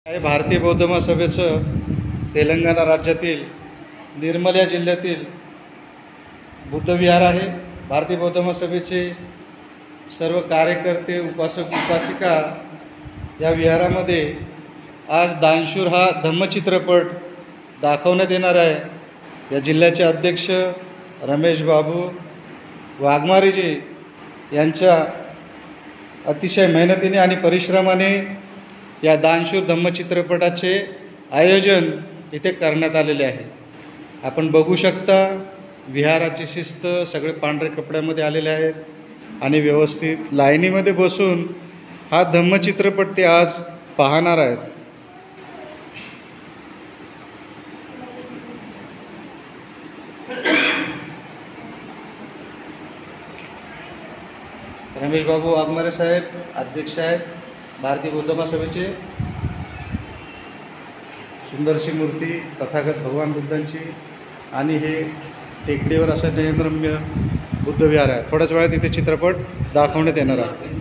हे भारतीय बौद्ध महासभेचं तेलंगणा राज्यातील निर्मल या जिल्ह्यातील बुद्धविहार आहे। भारतीय बौद्ध महासभेचे सर्व कार्यकर्ते, उपासक, उपासिका या विहारामध्ये आज दानशूर हा धम्मचित्रपट दाखवण्यात येणार आहे। या जिल्ह्याचे अध्यक्ष रमेश बाबू वाघमारेजी यांच्या अतिशय मेहनतीने आणि परिश्रमाने या दानशूर धम्मचित्रपटाचे आयोजन इथे करण्यात आलेले आहे। आपण बघू शकता विहाराची शिस्त, सगळे पांढऱ्या कपड्यामध्ये आलेले आहेत आणि व्यवस्थित लाईनीमध्ये बसून हा धम्मचित्रपट ते आज पाहणार आहेत। रमेश बाबू वाघमारे साहेब अध्यक्ष आहेत भारतीय बौद्ध महासभेचे। सुंदरशी मूर्ती तथागत भगवान बुद्धांची आणि हे टेकडीवर असं नयनरम्य बुद्धविहार आहे। थोड्याच वेळात इथे चित्रपट दाखवण्यात येणार आहे।